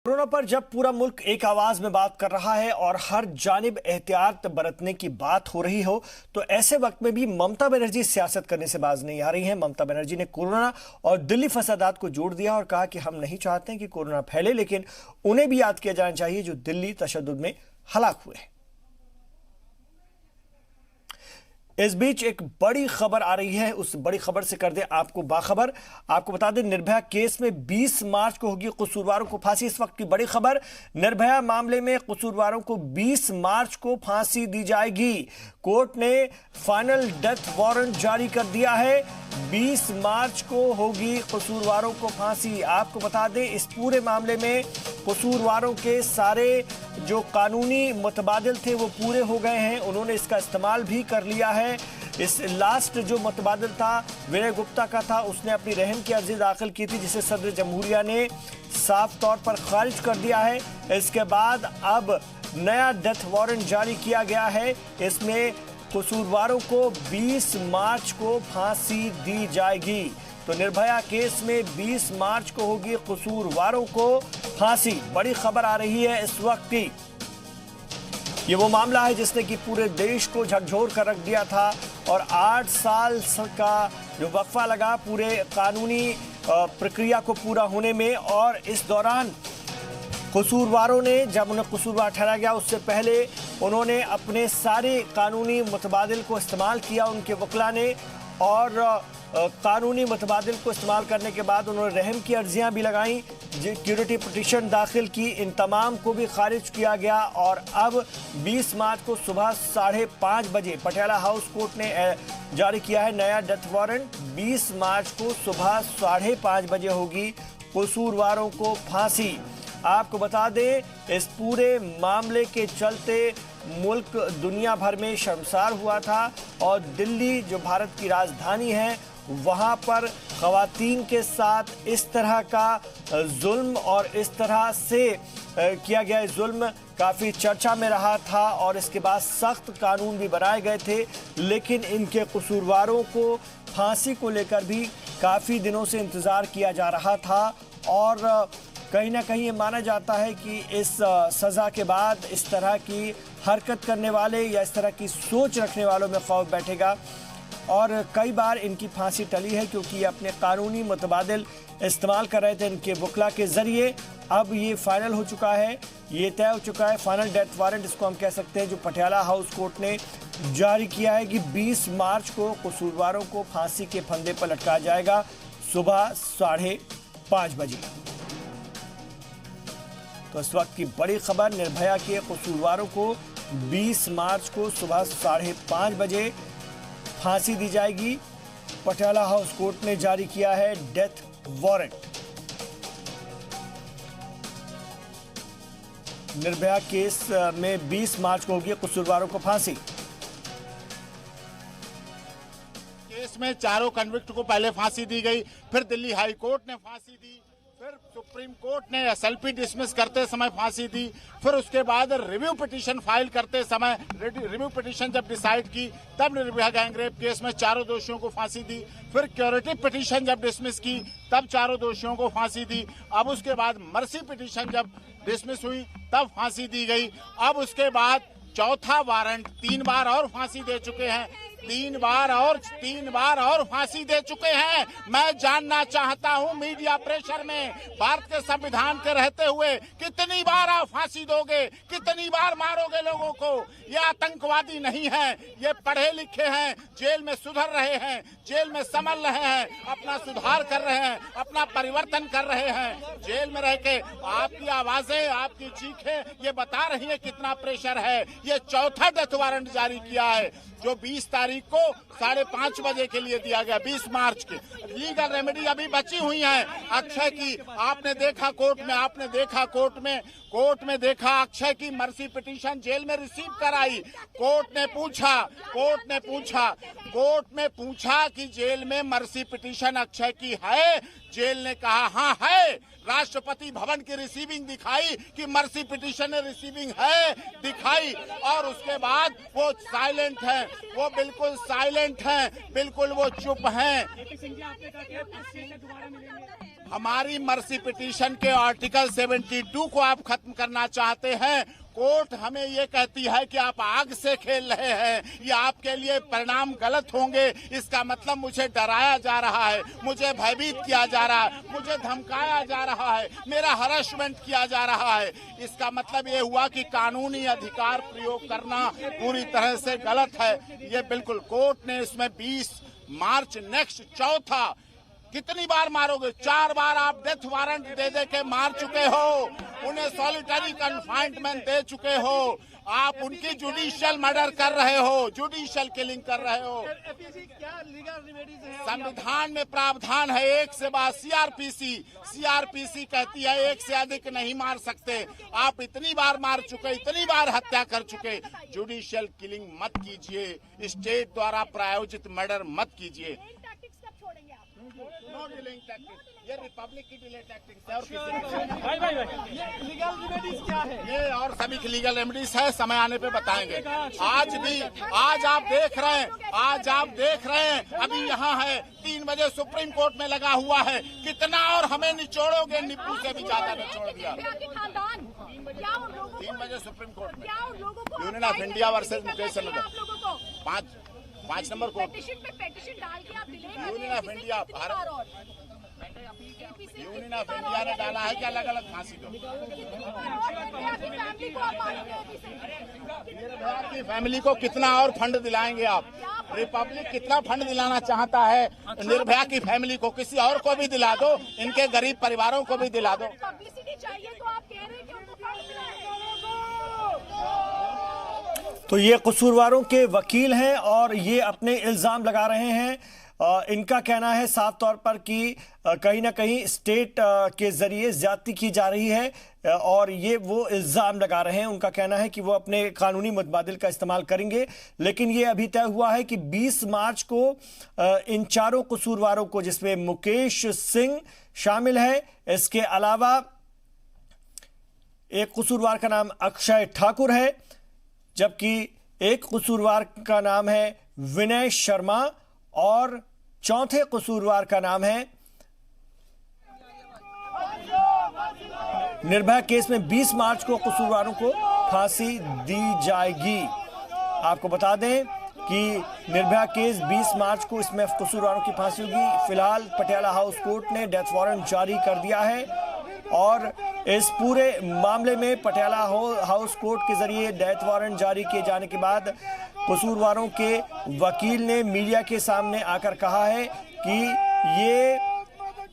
Corona पर जब पूरा मुल्क एक आवाज में बात कर रहा है और हर जानिब एहतियात बरतने की बात हो रही हो, तो ऐसे वक्त में भी ममता बनर्जी सियासत करने से बाज नहीं आ रही हैं। ममता बनर्जी ने कोरोना और दिल्ली फसादात को जोड़ दिया और कहा कि हम नहीं चाहते कि कोरोना फैले, लेकिन उन्हें भी याद किया जाना चाहिए जो दिल्ली तशद्दुद में हलाक हुए। इस बीच एक बड़ी खबर आ रही है, उस बड़ी खबर से कर दे आपको बाखबर। आपको बता दें, निर्भया केस में 20 मार्च को होगी कसूरवारों को फांसी। इस वक्त की बड़ी खबर, निर्भया मामले में कसूरवारों को 20 मार्च को फांसी दी जाएगी। कोर्ट ने फाइनल डेथ वारंट जारी कर दिया है। 20 मार्च को होगी कसूरवारों को फांसी। आपको बता दें, इस पूरे मामले में कसूरवारों के सारे जो कानूनी मुतबादिल थे वो पूरे हो गए हैं। उन्होंने इसका इस्तेमाल भी कर लिया है। इस लास्ट जो मुतबादिल था विनय गुप्ता का था, उसने अपनी रहम की अर्जी दाखिल की थी, जिसे सदर जमहूरिया ने साफ तौर पर खारिज कर दिया है। इसके बाद अब नया डेथ वारंट जारी किया गया है। इसमें कसूरवारों को 20 मार्च को फांसी दी जाएगी। तो निर्भया केस में 20 मार्च को होगी कसूरवारों को फांसी। बड़ी खबर आ रही है इस वक्त की। ये वो मामला है जिसने कि पूरे देश को झकझोर कर रख दिया था और 8 साल का जो वक्फा लगा पूरे कानूनी प्रक्रिया को पूरा होने में, और इस दौरान कसूरवारों ने, जब उन्हें कसूरवार ठहराया गया उससे पहले उन्होंने अपने सारे कानूनी मुतबादिल को इस्तेमाल किया, उनके वकला ने, और कानूनी मुतबादिल को इस्तेमाल करने के बाद उन्होंने रहम की अर्जियां भी लगाई, सिक्योरिटी पिटीशन दाखिल की, इन तमाम को भी खारिज किया गया। और अब 20 मार्च को सुबह 5:30 बजे पटियाला हाउस कोर्ट ने जारी किया है नया डेथ वारंट। 20 मार्च को सुबह 5:30 बजे होगी कसूरवारों को फांसी। आपको बता दें, इस पूरे मामले के चलते मुल्क दुनिया भर में शर्मसार हुआ था और दिल्ली जो भारत की राजधानी है वहां पर ख़वातीन के साथ इस तरह का जुल्म और इस तरह से किया गया जुल्म काफ़ी चर्चा में रहा था और इसके बाद सख्त कानून भी बनाए गए थे। लेकिन इनके कसूरवारों को फांसी को लेकर भी काफ़ी दिनों से इंतज़ार किया जा रहा था और कहीं ना कहीं ये माना जाता है कि इस सज़ा के बाद इस तरह की हरकत करने वाले या इस तरह की सोच रखने वालों में खौफ बैठेगा। और कई बार इनकी फांसी टली है क्योंकि ये अपने कानूनी मुतबादिल इस्तेमाल कर रहे थे इनके वकला के ज़रिए। अब ये फाइनल हो चुका है, ये तय हो चुका है, फाइनल डेथ वारंट इसको हम कह सकते हैं, जो पटियाला हाउस कोर्ट ने जारी किया है कि 20 मार्च को कसूरवारों को फांसी के फंदे पर लटकाया जाएगा सुबह 5:30 बजे। तो इस वक्त की बड़ी खबर, निर्भया के कसूरवारों को 20 मार्च को सुबह 5:30 बजे फांसी दी जाएगी। पटियाला हाउस कोर्ट ने जारी किया है डेथ वारंट। निर्भया केस में 20 मार्च को होगी कसूरवारों को फांसी। केस में चारों कन्विक्ट को पहले फांसी दी गई, फिर दिल्ली हाई कोर्ट ने फांसी दी, फिर सुप्रीम कोर्ट ने एसएलपी डिसमिस करते समय फांसी दी, फिर उसके बाद रिव्यू पिटीशन फाइल करते समय रिव्यू पिटीशन जब डिसाइड की तब निर्भया गैंगरेप केस में चारों दोषियों को फांसी दी, फिर क्यूरेटिव पिटीशन जब डिसमिस की तब चारों दोषियों को फांसी दी। अब उसके बाद मर्सी पिटीशन जब डिसमिस हुई तब फांसी दी गई। अब उसके बाद चौथा वारंट 3 बार और फांसी दे चुके हैं, 3 बार और फांसी दे चुके हैं। मैं जानना चाहता हूं मीडिया प्रेशर में, भारत के संविधान के रहते हुए कितनी बार आप फांसी दोगे, कितनी बार मारोगे लोगों को? ये आतंकवादी नहीं है, ये पढ़े लिखे हैं, जेल में सुधर रहे हैं, जेल में संभल रहे हैं, अपना सुधार कर रहे हैं, अपना परिवर्तन कर रहे हैं। जेल में रह के आपकी आवाजें, आपकी चीखें ये बता रही है कितना प्रेशर है। ये चौथा डेथ वारंट जारी किया है जो 20 तारीख को 5:30 बजे के लिए दिया गया, 20 मार्च के। लीगल रेमेडी अभी बची हुई है अक्षय की। आपने देखा कोर्ट में देखा अक्षय की मर्सी पिटीशन जेल में रिसीव कराई। कोर्ट ने पूछा कि जेल में मर्सी पिटीशन अक्षय की है? जेल ने कहा हाँ है। राष्ट्रपति भवन की रिसीविंग दिखाई कि मर्सी पिटीशन रिसीविंग है दिखाई, और उसके बाद वो साइलेंट है, वो बिल्कुल साइलेंट है, बिल्कुल वो चुप हैं। हमारी मर्सी पिटीशन के आर्टिकल 72 को आप खत्म करना चाहते हैं। कोर्ट हमें ये कहती है कि आप आग से खेल रहे हैं, ये आपके लिए परिणाम गलत होंगे। इसका मतलब मुझे डराया जा रहा है, मुझे भयभीत किया जा रहा है, मुझे धमकाया जा रहा है, मेरा हरासमेंट किया जा रहा है। इसका मतलब ये हुआ कि कानूनी अधिकार प्रयोग करना पूरी तरह से गलत है। ये बिल्कुल कोर्ट ने इसमें 20 मार्च नेक्स्ट चौथा, कितनी बार मारोगे? 4 बार आप डेथ वारंट दे दे के मार चुके हो, उन्हें सॉलिटरी कन्फाइनमेंट दे चुके हो, आप उनकी जुडिशियल मर्डर कर रहे हो, जुडिशियल किलिंग कर रहे हो। संविधान में प्रावधान है 1 से बाद सीआरपीसी कहती है 1 से अधिक नहीं मार सकते। आप इतनी बार मार चुके, इतनी बार हत्या कर चुके। जुडिशियल किलिंग मत कीजिए, स्टेट द्वारा प्रायोजित मर्डर मत कीजिए। नो डिलेइंग टैक्टिक्स, ये रिपब्लिक की डिले टैक्टिक्स है और किसी की भाई ये लीगल रेमेडीज क्या है? ये और सभी की लीगल रेमेडीज है, समय आने पे बताएंगे। आज आप देख रहे हैं अभी यहाँ है 3 बजे सुप्रीम कोर्ट में लगा हुआ है। कितना और हमें निचोड़ोगे? निप्पू से भी ज्यादा निचोड़ दिया। 3 बजे सुप्रीम कोर्ट में union of India versus Mukesh Chandra 5 number court, union of India union of India ने डाला है कि अलग अलग फांसी दो। निर्भया की फैमिली को कितना और फंड दिलाएंगे आप? रिपब्लिक कितना फंड दिलाना चाहता है निर्भया की फैमिली को? किसी और को भी दिला दो, इनके गरीब परिवारों को भी दिला दो। तो ये कसूरवारों के वकील हैं और ये अपने इल्ज़ाम लगा रहे हैं। इनका कहना है साफ तौर पर कि कहीं ना कहीं स्टेट के ज़रिए ज़्यादती की जा रही है और ये वो इल्ज़ाम लगा रहे हैं। उनका कहना है कि वो अपने कानूनी मुतबादिल का इस्तेमाल करेंगे, लेकिन ये अभी तय हुआ है कि 20 मार्च को इन चारों कसूरवारों को, जिसमें मुकेश सिंह शामिल है, इसके अलावा एक कसूरवार का नाम अक्षय ठाकुर है, जबकि एक कसूरवार का नाम है विनय शर्मा और चौथे कसूरवार का नाम है, निर्भया केस में 20 मार्च को कसूरवारों को फांसी दी जाएगी। आपको बता दें कि निर्भया केस 20 मार्च को, इसमें कसूरवारों की फांसी होगी। फिलहाल पटियाला हाउस कोर्ट ने डेथ वारंट जारी कर दिया है और इस पूरे मामले में पटियाला हाउस कोर्ट के जरिए डेथ वारंट जारी किए जाने के बाद कसूरवारों के वकील ने मीडिया के सामने आकर कहा है कि ये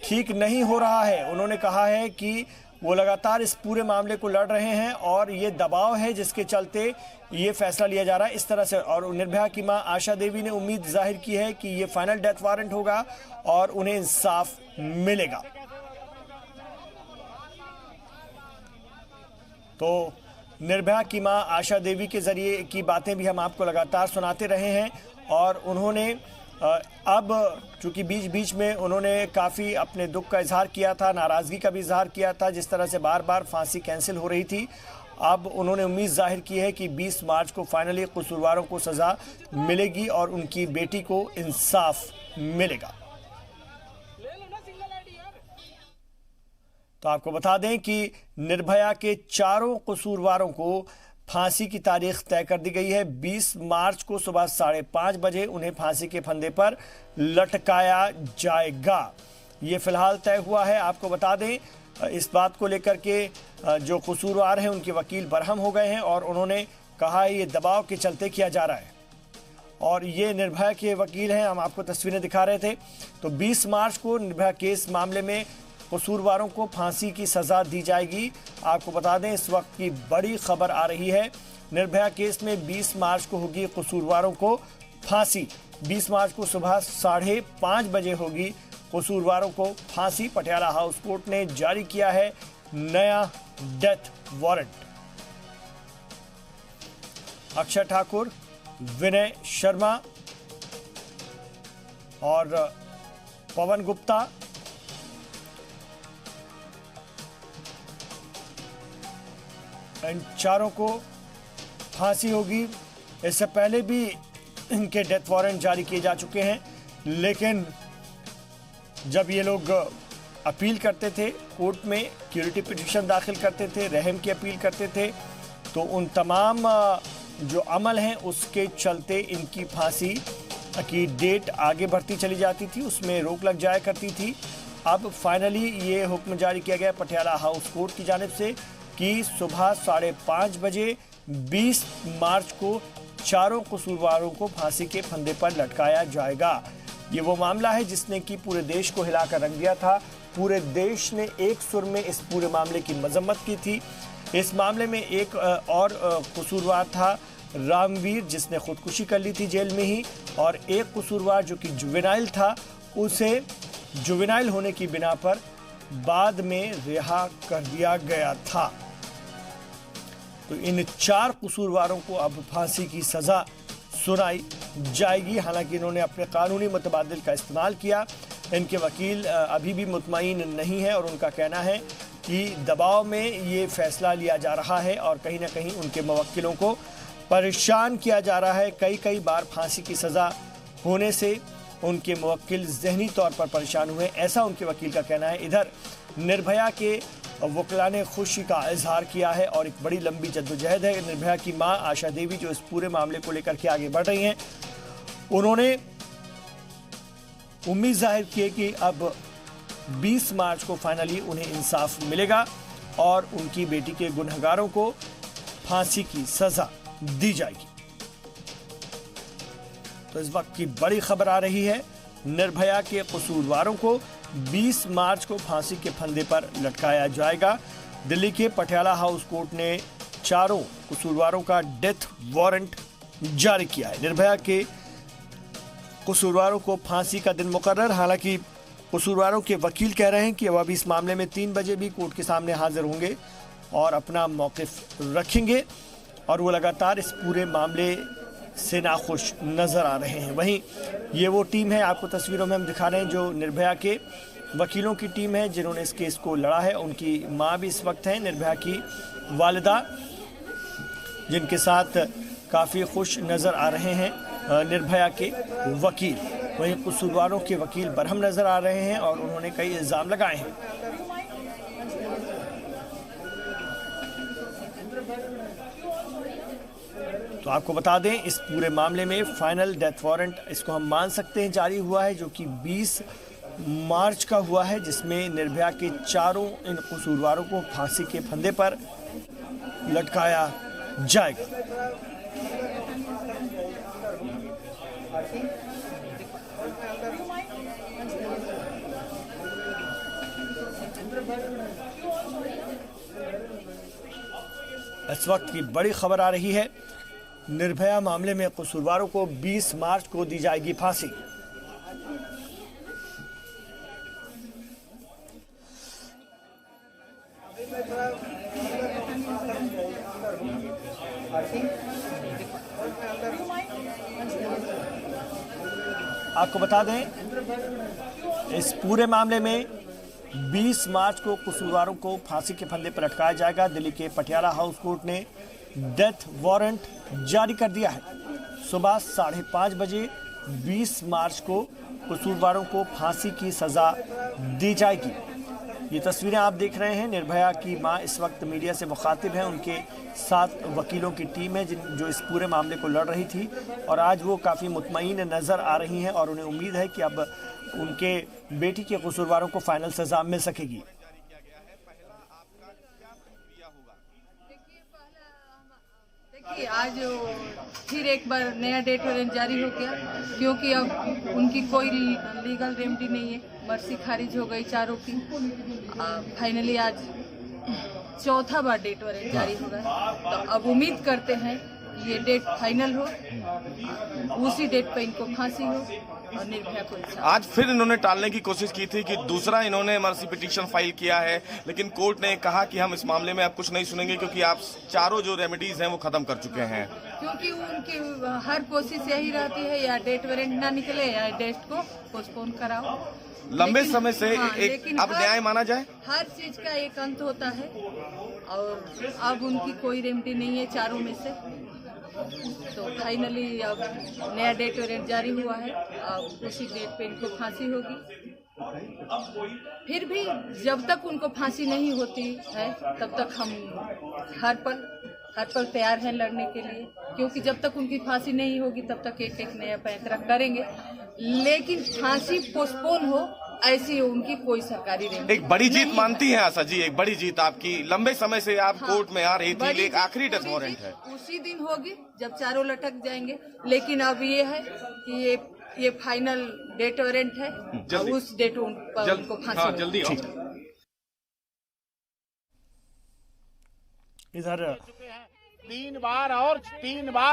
ठीक नहीं हो रहा है। उन्होंने कहा है कि वो लगातार इस पूरे मामले को लड़ रहे हैं और ये दबाव है जिसके चलते ये फैसला लिया जा रहा है इस तरह से। और निर्भया की मां आशा देवी ने उम्मीद जाहिर की है कि ये फाइनल डेथ वारंट होगा और उन्हें इंसाफ मिलेगा। तो निर्भया की मां आशा देवी के जरिए की बातें भी हम आपको लगातार सुनाते रहे हैं और उन्होंने अब चूंकि बीच में उन्होंने काफ़ी अपने दुख का इजहार किया था, नाराज़गी का भी इजहार किया था, जिस तरह से बार बार फांसी कैंसिल हो रही थी। अब उन्होंने उम्मीद जाहिर की है कि 20 मार्च को फाइनली कसूरवारों को सज़ा मिलेगी और उनकी बेटी को इंसाफ मिलेगा। तो आपको बता दें कि निर्भया के चारों कसूरवारों को फांसी की तारीख तय कर दी गई है। 20 मार्च को सुबह 5:30 बजे उन्हें फांसी के फंदे पर लटकाया जाएगा। ये फिलहाल तय हुआ है। आपको बता दें इस बात को लेकर के जो कसूरवार हैं उनके वकील बरहम हो गए हैं और उन्होंने कहा है ये दबाव के चलते किया जा रहा है। और ये निर्भया के वकील हैं, हम आपको तस्वीरें दिखा रहे थे। तो 20 मार्च को निर्भया केस मामले में कसूरवारों को फांसी की सज़ा दी जाएगी। आपको बता दें इस वक्त की बड़ी खबर आ रही है, निर्भया केस में 20 मार्च को होगी कसूरवारों को फांसी। 20 मार्च को सुबह 5:30 बजे होगी कसूरवारों को फांसी। पटियाला हाउस कोर्ट ने जारी किया है नया डेथ वारंट। अक्षय ठाकुर, विनय शर्मा और पवन गुप्ता इन चारों को फांसी होगी। इससे पहले भी इनके डेथ वारंट जारी किए जा चुके हैं, लेकिन जब ये लोग अपील करते थे, कोर्ट में क्यूरिटी पिटीशन दाखिल करते थे, रहम की अपील करते थे, तो उन तमाम जो अमल हैं उसके चलते इनकी फांसी की डेट आगे बढ़ती चली जाती थी, उसमें रोक लग जाया करती थी। अब फाइनली ये हुक्म जारी किया गया पटियाला हाउस कोर्ट की जानिब से कि सुबह 5:30 बजे 20 मार्च को चारों कसूरवारों को फांसी के फंदे पर लटकाया जाएगा। ये वो मामला है जिसने कि पूरे देश को हिलाकर रख दिया था। पूरे देश ने एक सुर में इस पूरे मामले की मजम्मत की थी। इस मामले में एक और कसूरवार था रामवीर, जिसने खुदकुशी कर ली थी जेल में ही, और एक कसूरवार जो कि जुवेनाइल था, उसे जुवेनाइल होने की बिना पर बाद में रिहा कर दिया गया था। तो इन 4 कसूरवारों को अब फांसी की सजा सुनाई जाएगी। हालांकि इन्होंने अपने कानूनी मुतबादिल का इस्तेमाल किया। इनके वकील अभी भी मुतमईन नहीं है और उनका कहना है कि दबाव में ये फैसला लिया जा रहा है और कहीं ना कहीं उनके मुवक्किलों को परेशान किया जा रहा है। कई बार फांसी की सज़ा होने से उनके मुवक्किल ज़हनी तौर पर परेशान हुए, ऐसा उनके वकील का कहना है। इधर निर्भया के वकीला ने खुशी का इजहार किया है और एक बड़ी लंबी जद्दोजहद है। निर्भया की मां आशा देवी जो इस पूरे मामले को लेकर के आगे बढ़ रही हैं, उन्होंने उम्मीद जाहिर की है कि अब 20 मार्च को फाइनली उन्हें इंसाफ मिलेगा और उनकी बेटी के गुनहगारों को फांसी की सजा दी जाएगी। तो इस वक्त की बड़ी खबर आ रही है, निर्भया के कसूरवारों को 20 मार्च को फांसी के फंदे पर लटकाया जाएगा। दिल्ली के पटियाला हाउस कोर्ट ने चारों कसूरवारों का डेथ वारंट जारी किया है। निर्भया के कसूरवारों को फांसी का दिन मुकर्रर। हालांकि कसूरवारों के वकील कह रहे हैं कि अब इस मामले में 3 बजे भी कोर्ट के सामने हाजिर होंगे और अपना मौक़िफ़ रखेंगे और वो लगातार इस पूरे मामले से नाखुश नज़र आ रहे हैं। वहीं ये वो टीम है, आपको तस्वीरों में हम दिखा रहे हैं, जो निर्भया के वकीलों की टीम है जिन्होंने इस केस को लड़ा है। उनकी मां भी इस वक्त है, निर्भया की वालिदा, जिनके साथ काफ़ी खुश नज़र आ रहे हैं निर्भया के वकील। वहीं कसूरवारों के वकील बरहम नज़र आ रहे हैं और उन्होंने कई इल्ज़ाम लगाए हैं। तो आपको बता दें, इस पूरे मामले में फाइनल डेथ वारंट, इसको हम मान सकते हैं, जारी हुआ है, जो कि 20 मार्च का हुआ है, जिसमें निर्भया के चारों इन कसूरवारों को फांसी के फंदे पर लटकाया जाएगा। इस वक्त की बड़ी खबर आ रही है, निर्भया मामले में कसूरवारों को 20 मार्च को दी जाएगी फांसी। आपको बता दें, इस पूरे मामले में 20 मार्च को कसूरवारों को फांसी के फंदे पर लटकाया जाएगा। दिल्ली के पटियाला हाउस कोर्ट ने डेथ वारंट जारी कर दिया है। सुबह 5:30 बजे 20 मार्च को कसूरवारों को फांसी की सजा दी जाएगी। ये तस्वीरें आप देख रहे हैं, निर्भया की मां इस वक्त मीडिया से मुखातिब हैं। उनके साथ वकीलों की टीम है जो इस पूरे मामले को लड़ रही थी और आज वो काफ़ी मुतमईन नज़र आ रही हैं और उन्हें उम्मीद है कि अब उनके बेटी के कसूरवारों को फाइनल सजा मिल सकेगी। देखिए, आज फिर एक बार नया डेट वारंट जारी हो गया, क्योंकि अब उनकी कोई लीगल रेमेडी नहीं है। मर्सी खारिज हो गई चारों की। फाइनली आज चौथा बार डेट वारंट जारी होगा, तो अब उम्मीद करते हैं ये डेट फाइनल हो, उसी डेट पे इनको फांसी हो और निर्भया को इंसाफ। आज फिर इन्होंने टालने की कोशिश की थी कि दूसरा इन्होंने मर्सी पिटीशन फाइल किया है, लेकिन कोर्ट ने कहा कि हम इस मामले में अब कुछ नहीं सुनेंगे क्योंकि आप चारों जो रेमेडीज हैं वो खत्म कर चुके हैं। क्योंकि उनकी हर कोशिश यही रहती है, या डेट वारंट ना निकले या डेट को पोस्टपोन कराओ। लंबे समय से लेकिन अब न्याय माना जाए। हर चीज का एक अंत होता है और अब उनकी कोई रेमेडी नहीं है चारों में से। तो फाइनली अब नया डेट वारंट जारी हुआ है, अब उसी डेट पे इनको फांसी होगी। फिर भी जब तक उनको फांसी नहीं होती है तब तक हम हर पल तैयार हैं लड़ने के लिए, क्योंकि जब तक उनकी फांसी नहीं होगी तब तक एक एक नया फैसला करेंगे, लेकिन फांसी पोस्टपोन हो ऐसी उनकी कोई सरकारी रेमेडी एक बड़ी जीत मानती हैं आशा जी, एक बड़ी जीत आपकी, लंबे समय से आप कोर्ट में आ रही थी, एक आखिरी डेथ वारंट है, उसी दिन होगी जब चारों लटक जाएंगे। लेकिन अब ये है कि ये फाइनल डेट वारंट है, उस डेट पर उनको फांसी जल्दी इधर 3 बार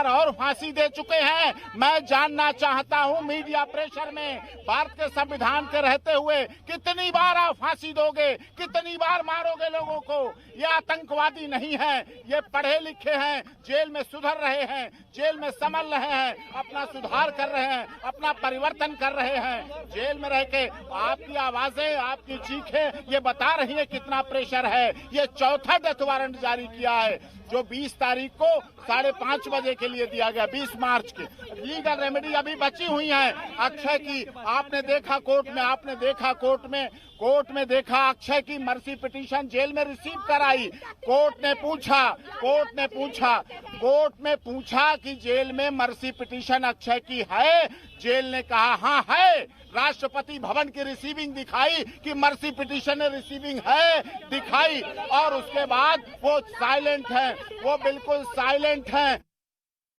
और फांसी दे चुके हैं। मैं जानना चाहता हूं मीडिया प्रेशर में भारत के संविधान के रहते हुए कितनी बार आप फांसी दोगे, कितनी बार मारोगे लोगों को। ये आतंकवादी नहीं है, ये पढ़े लिखे हैं, जेल में सुधर रहे हैं, जेल में संभल रहे हैं, अपना सुधार कर रहे हैं, अपना परिवर्तन कर रहे हैं। जेल में रह के आपकी आवाजें, आपकी चीखें ये बता रही है कितना प्रेशर है। ये चौथा डेथ वारंट जारी किया है जो 20 तारीख को 5:30 बजे के लिए दिया गया, 20 मार्च के। लीगल रेमेडी अभी बची हुई है अक्षय की। आपने देखा कोर्ट में देखा अक्षय की मर्सी पिटीशन जेल में रिसीव कराई। कोर्ट ने पूछा कि जेल में मर्सी पिटीशन अक्षय की है। जेल ने कहा हाँ है। राष्ट्रपति भवन की रिसीविंग दिखाई कि मर्सी पिटीशन रिसीविंग है दिखाई, और उसके बाद वो साइलेंट है, वो बिल्कुल साइलेंट है।